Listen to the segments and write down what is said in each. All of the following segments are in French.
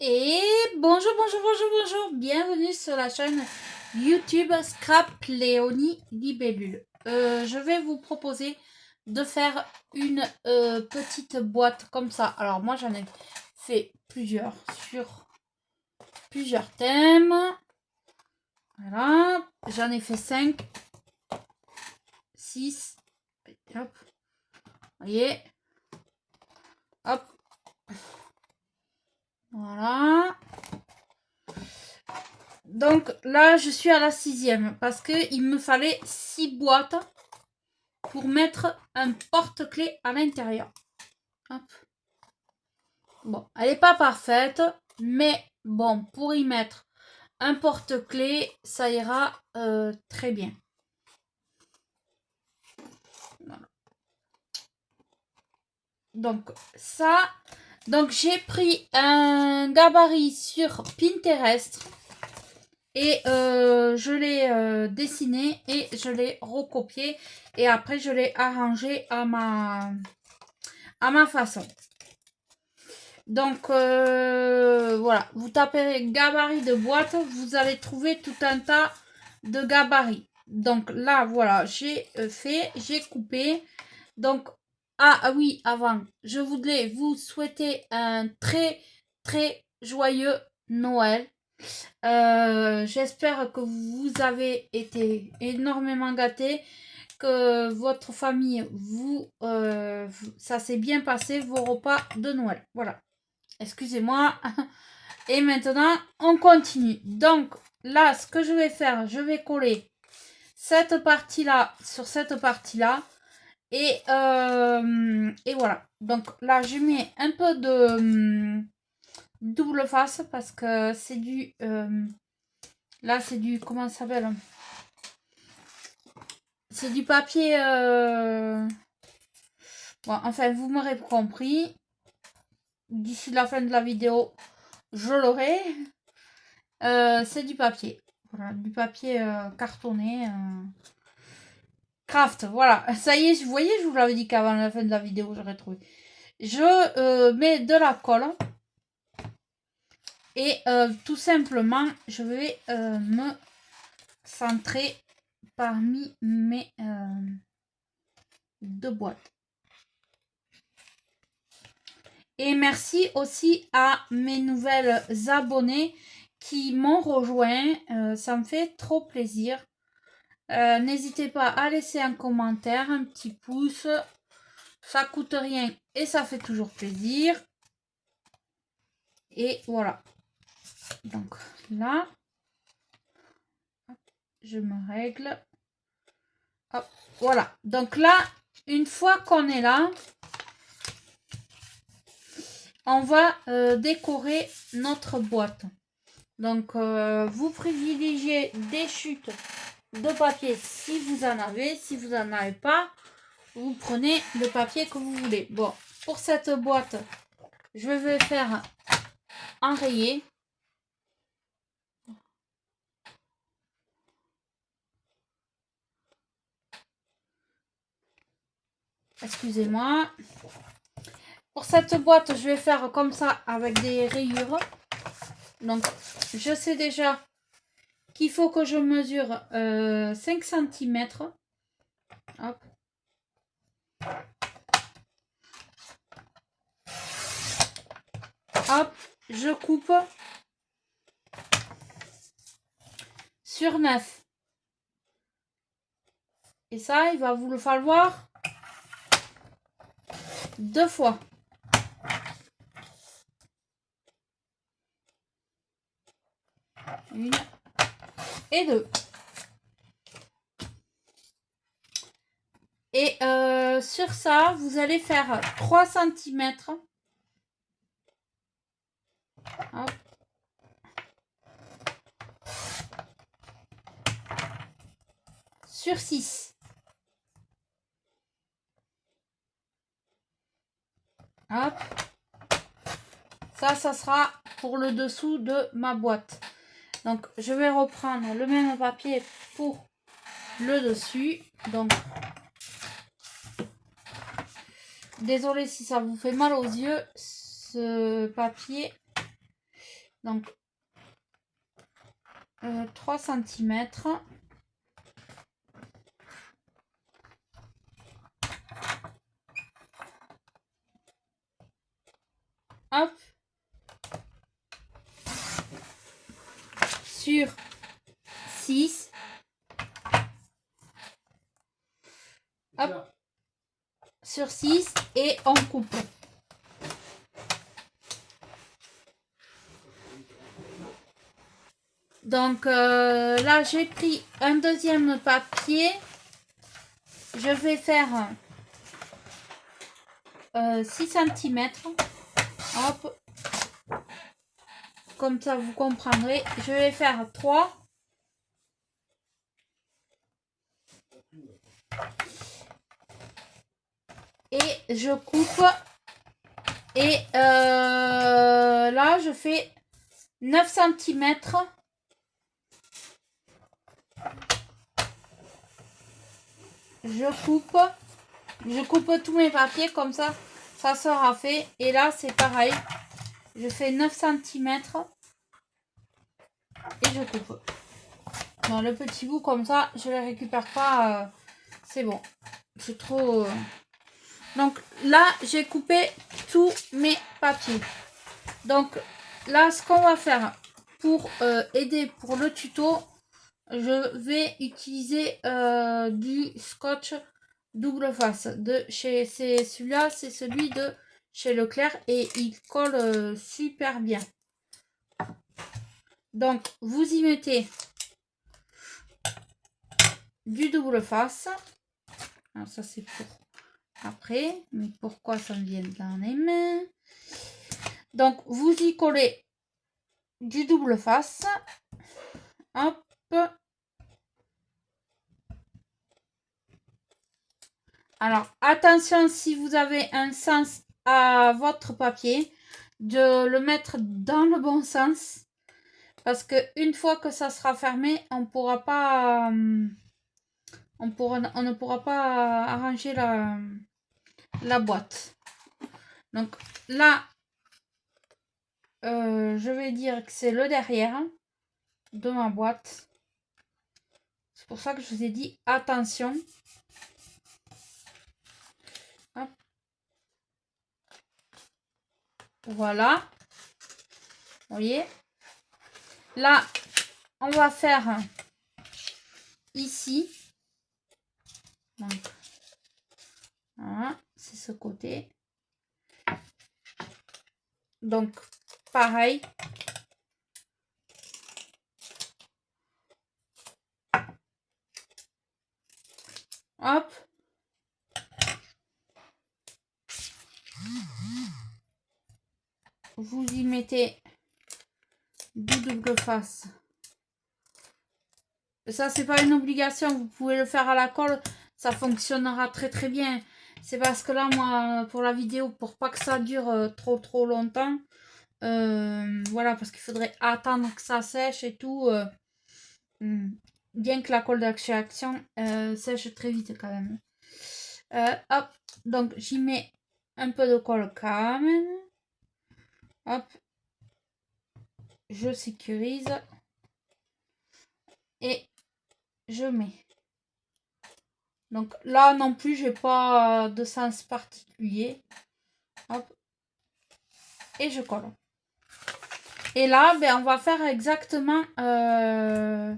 Et bonjour, bienvenue sur la chaîne YouTube Scrap Léonie Libellule. Je vais vous proposer de faire une petite boîte comme ça. Alors moi j'en ai fait plusieurs sur plusieurs thèmes. Voilà, j'en ai fait 5, 6, hop, voyez, hop, voilà. Donc là, je suis à la 6e parce qu'il me fallait 6 boîtes pour mettre un porte-clés à l'intérieur. Bon, elle n'est pas parfaite, mais bon, pour y mettre un porte-clés, ça ira très bien. Voilà. Donc ça, donc j'ai pris un gabarit sur Pinterest. Et je l'ai dessiné et je l'ai recopié. Et après, je l'ai arrangé à ma façon. Donc, voilà. Vous tapez gabarit de boîte. Vous allez trouver tout un tas de gabarits. Donc là, voilà. J'ai fait, j'ai coupé. Donc, ah oui, avant, je voulais vous souhaiter un très, très joyeux Noël. J'espère que vous avez été énormément gâtés, que votre famille ça s'est bien passé, vos repas de Noël. Voilà. Excusez-moi. Et maintenant, on continue. Donc là, ce que je vais faire, je vais coller cette partie-là sur cette partie-là. Et voilà. Donc là, je mets un peu de double face parce que c'est du... là, c'est du... Comment ça s'appelle? C'est du papier... Bon, enfin, vous m'aurez compris. D'ici la fin de la vidéo, je l'aurai. C'est du papier. Voilà, du papier cartonné. Craft, voilà. Ça y est, vous voyez, je vous l'avais dit qu'avant la fin de la vidéo, j'aurais trouvé. Je mets de la colle. Et tout simplement, je vais me centrer parmi mes deux boîtes. Et merci aussi à mes nouvelles abonnées qui m'ont rejoint. Ça me fait trop plaisir. N'hésitez pas à laisser un commentaire, un petit pouce. Ça coûte rien et ça fait toujours plaisir. Et voilà. Donc là, je me règle. Hop, voilà. Donc là, une fois qu'on est là, on va décorer notre boîte. Donc, vous privilégiez des chutes de papier si vous en avez. Si vous n'en avez pas, vous prenez le papier que vous voulez. Bon, pour cette boîte, je vais faire enrayer. Excusez-moi. Pour cette boîte, je vais faire comme ça avec des rayures. Donc, je sais déjà qu'il faut que je mesure 5 cm. Hop. Hop, je coupe sur 9. Et ça, il va vous le falloir 2 fois. Une et 2. Et sur ça, vous allez faire 3 cm. Hop. Sur 6. Hop. Ça sera pour le dessous de ma boîte. Donc, je vais reprendre le même papier pour le dessus. Donc, désolé si ça vous fait mal aux yeux, ce papier. Donc 3 cm. Hop. Sur 6. Hop. Sur 6 et on coupe. Donc là j'ai pris un deuxième papier. Je vais faire 6 cm. Hop. Comme ça vous comprendrez. Je vais faire 3. Et je coupe. Et là je fais 9 cm. Je coupe tous mes papiers comme ça sera fait. Et là c'est pareil, je fais 9 cm et je coupe. Dans le petit bout comme ça, je les récupère pas, c'est bon, c'est trop. Donc là j'ai coupé tous mes papiers. Donc là ce qu'on va faire pour aider pour le tuto, je vais utiliser du scotch double face de chez celui-là, c'est celui de chez Leclerc et il colle super bien. Donc vous y mettez du double face. Alors ça c'est pour après, mais pourquoi ça me vient dans les mains? Donc vous y collez du double face. Hop. Alors attention, si vous avez un sens à votre papier, de le mettre dans le bon sens, parce que une fois que ça sera fermé, on pourra pas on ne pourra pas arranger la boîte. Donc là je vais dire que c'est le derrière de ma boîte. C'est pour ça que je vous ai dit attention. Hop. Voilà, vous voyez. Là on va faire ici. Donc voilà, c'est ce côté. Donc pareil. Hop. Vous y mettez du double face. Ça c'est pas une obligation, vous pouvez le faire à la colle, ça fonctionnera très très bien. C'est parce que là moi pour la vidéo, pour pas que ça dure trop longtemps, voilà, parce qu'il faudrait attendre que ça sèche et tout, bien que la colle d'action sèche très vite quand même. Hop, donc j'y mets un peu de colle quand même. Hop, je sécurise et je mets. Donc là non plus j'ai pas de sens particulier. Hop. Et je colle. Et là ben, on va faire exactement ben,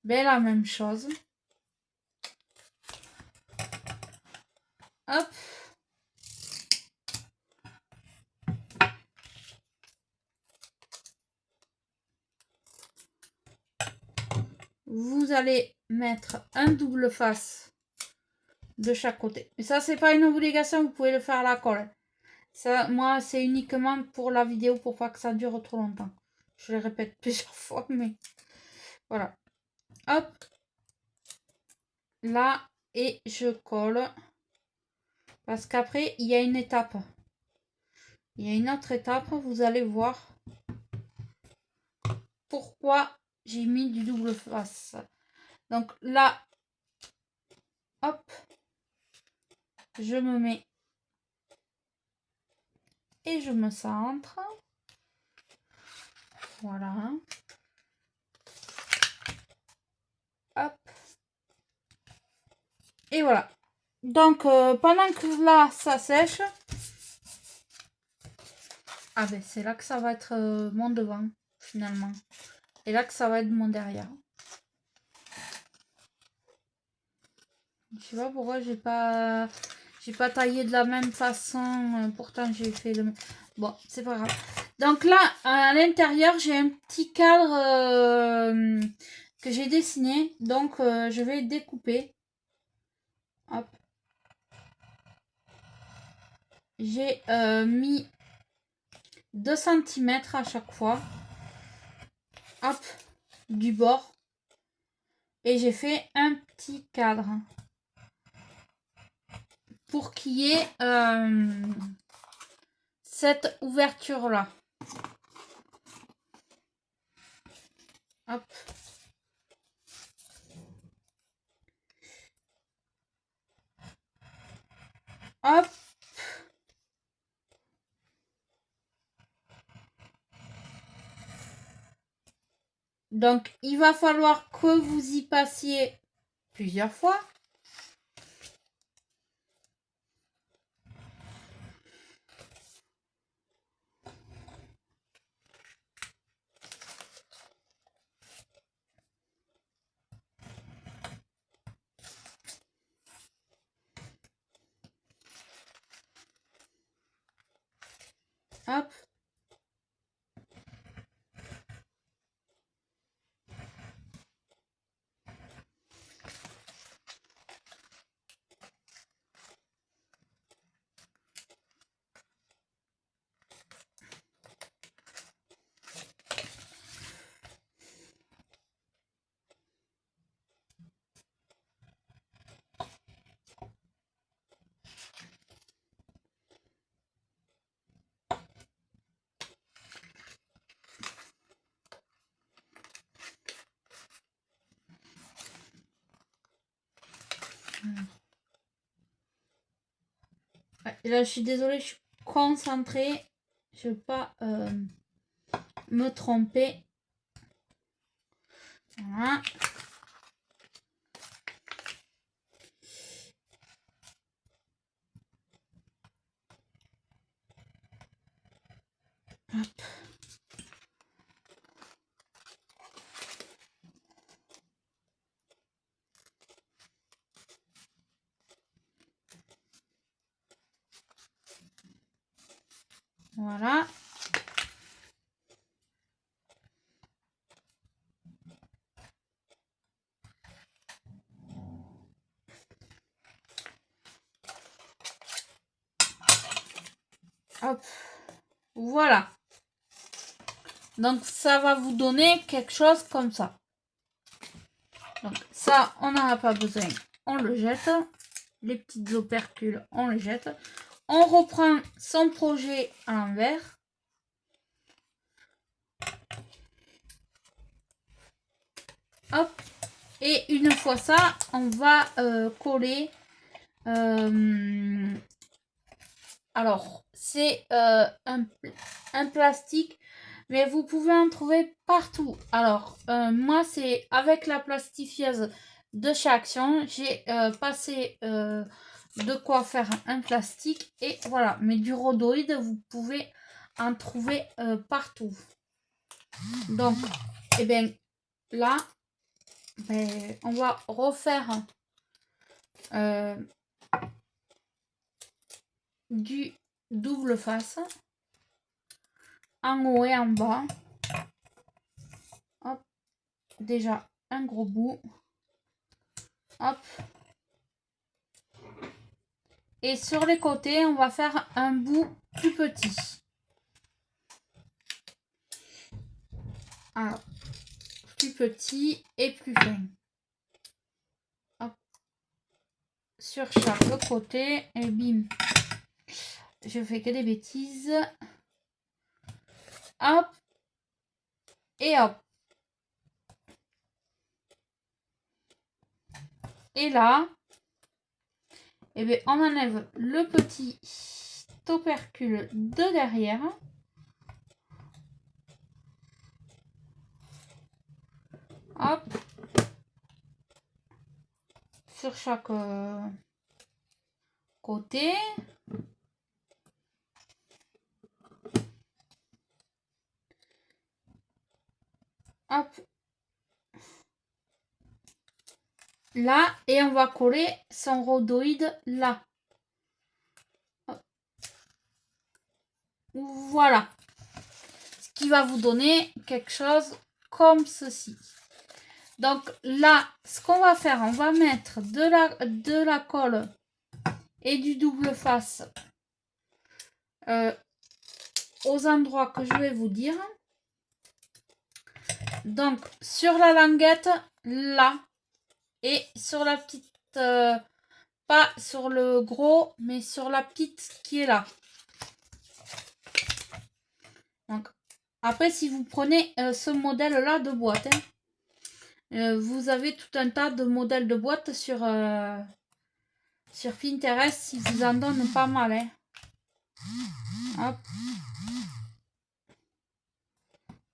la même chose. Hop. Vous allez mettre un double face de chaque côté. Mais ça c'est pas une obligation, vous pouvez le faire à la colle. Ça, moi, c'est uniquement pour la vidéo, pour pas que ça dure trop longtemps. Je le répète plusieurs fois, mais voilà. Hop. Là, et je colle. Parce qu'après, il y a une étape. Il y a une autre étape, vous allez voir pourquoi j'ai mis du double face. Donc là, hop, je me mets et je me centre. Voilà. Hop. Et voilà. Donc, pendant que là, ça sèche. Ah ben, c'est là que ça va être mon devant, finalement. Et là que ça va être mon derrière. Je sais pas pourquoi j'ai pas taillé de la même façon. Pourtant, j'ai fait le... Bon, c'est pas grave. Donc là, à l'intérieur, j'ai un petit cadre que j'ai dessiné. Donc, je vais découper. Hop. J'ai mis 2 cm à chaque fois. Hop. Du bord. Et j'ai fait un petit cadre. Pour qu'il y ait cette ouverture là. Hop. Hop. Donc, il va falloir que vous y passiez plusieurs fois. Hop. Ouais, là, je suis désolée, je suis concentrée. Je ne veux pas me tromper. Voilà. Hop. Voilà. Hop. Voilà. Donc, ça va vous donner quelque chose comme ça. Donc, ça, on n'en a pas besoin. On le jette. Les petites opercules, on les jette. On reprend son projet à l'envers. Hop. Et une fois ça, on va coller. Alors, c'est un plastique, mais vous pouvez en trouver partout. Alors, moi, c'est avec la plastifieuse de chez Action. J'ai passé de quoi faire un plastique. Et voilà, mais du rhodoïde, vous pouvez en trouver partout. Donc, eh bien, là, ben, on va refaire du double face en haut et en bas. Hop, déjà un gros bout. Hop. Et sur les côtés, on va faire un bout plus petit. Alors, plus petit et plus fin. Hop. Sur chaque côté. Et bim. Je fais que des bêtises. Hop. Et hop. Et là, eh bien, on enlève le petit opercule de derrière. Hop. Sur chaque côté. Hop. Là, et on va coller son rhodoïde là. Voilà. Ce qui va vous donner quelque chose comme ceci. Donc là, ce qu'on va faire, on va mettre de la colle et du double face aux endroits que je vais vous dire. Donc sur la languette, là, et sur la petite, pas sur le gros, mais sur la petite qui est là. Donc après, si vous prenez ce modèle-là de boîte, vous avez tout un tas de modèles de boîtes sur Pinterest, si vous en donne pas mal. Hein. Hop.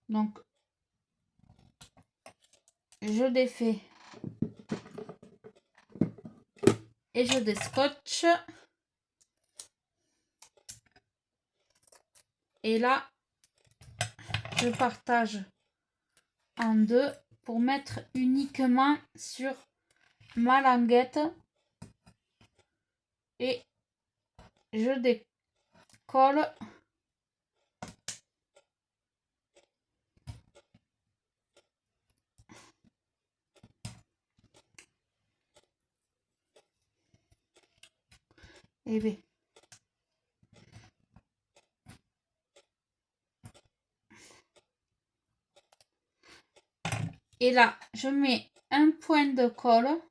Donc, je défais et je déscotche. Et là, je partage en deux pour mettre uniquement sur ma languette. Et je décolle. Et bien. Et là, je mets un point de colle.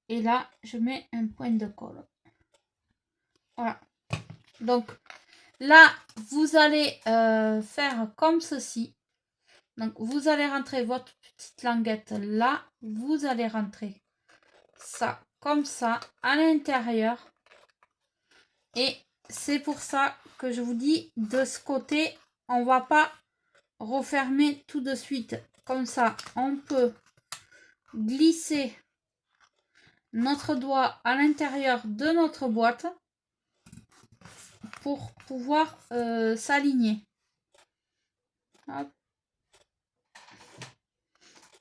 Et là, je mets un point de colle. Voilà. Donc, là, vous allez faire comme ceci. Donc, vous allez rentrer votre petite languette là. Vous allez rentrer ça comme ça à l'intérieur. Et c'est pour ça que je vous dis, de ce côté, on va pas refermer tout de suite. Comme ça, on peut glisser notre doigt à l'intérieur de notre boîte pour pouvoir s'aligner.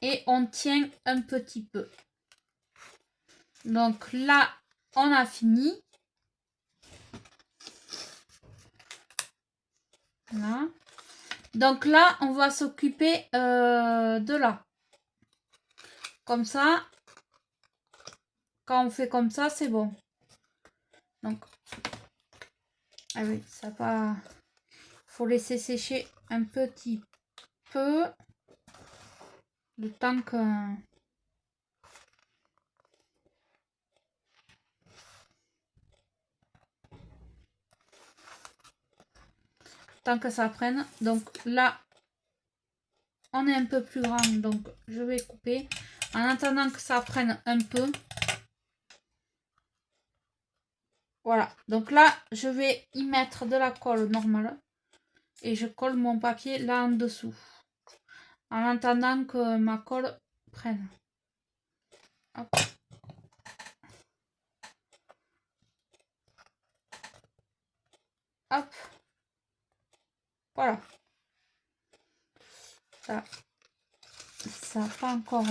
Et on tient un petit peu. Donc là, on a fini. Là. Donc là, on va s'occuper de là. Comme ça, quand on fait comme ça, c'est bon. Donc, ah oui, ça va. Faut laisser sécher un petit peu. Le temps que... Tant que ça prenne. Donc là, on est un peu plus grand. Donc je vais couper. En attendant que ça prenne un peu. Voilà. Donc là, je vais y mettre de la colle normale. Et je colle mon papier là en dessous. En attendant que ma colle prenne. Hop. Hop. Voilà. Ça n'a pas encore...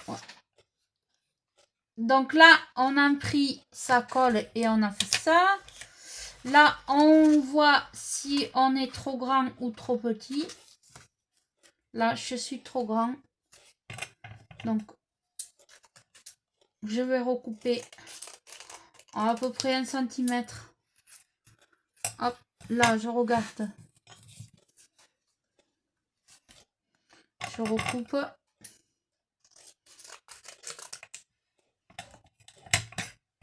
Voilà. Donc là, on a pris sa colle et on a fait ça. Là, on voit si on est trop grand ou trop petit. Là, je suis trop grand. Donc, je vais recouper à peu près 1 cm. Hop, là, je regarde. Je recoupe.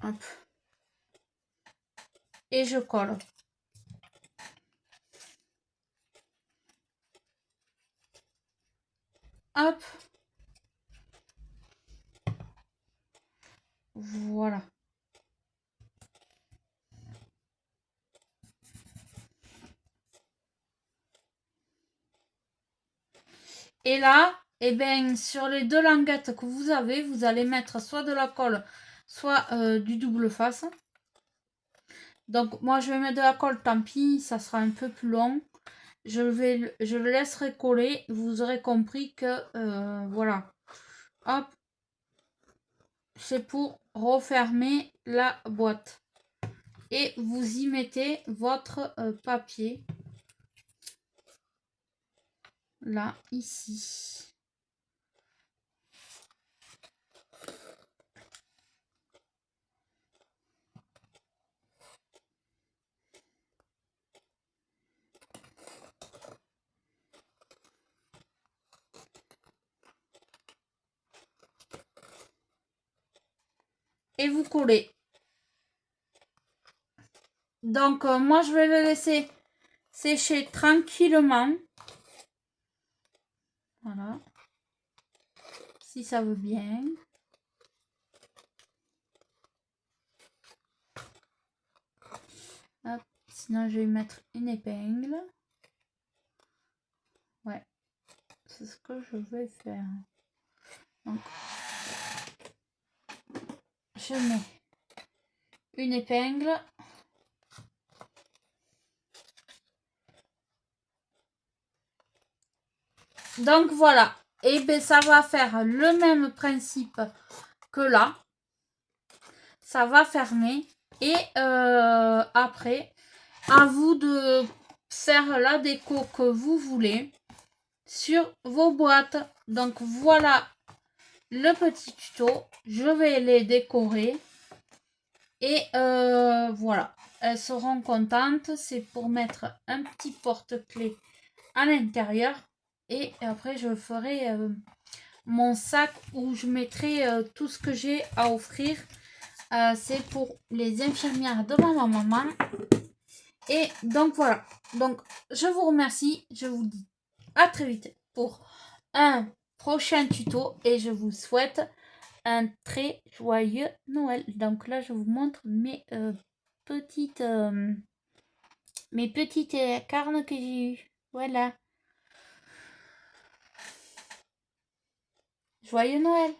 Hop. Et je colle. Hop. Voilà. Et là, eh ben, sur les deux languettes que vous avez, vous allez mettre soit de la colle, soit du double face. Donc moi je vais mettre de la colle, tant pis, ça sera un peu plus long. Je le laisserai coller. Vous aurez compris que voilà. Hop. C'est pour refermer la boîte. Et vous y mettez votre papier. Là, ici. Et vous collez. Donc, moi, je vais le laisser sécher tranquillement. Voilà. Si ça veut bien. Hop. Sinon, je vais mettre une épingle. Ouais. C'est ce que je vais faire. Donc, je mets une épingle. Donc voilà, et bien ça va faire le même principe que là. Ça va fermer et après, à vous de faire la déco que vous voulez sur vos boîtes. Donc voilà le petit tuto. Je vais les décorer et voilà. Elles seront contentes. C'est pour mettre un petit porte-clés à l'intérieur. Et après, je ferai mon sac où je mettrai tout ce que j'ai à offrir. C'est pour les infirmières de ma maman. Et donc voilà. Donc je vous remercie. Je vous dis à très vite pour un prochain tuto. Et je vous souhaite un très joyeux Noël. Donc là, je vous montre mes petites carnes que j'ai eues. Voilà. Joyeux Noël!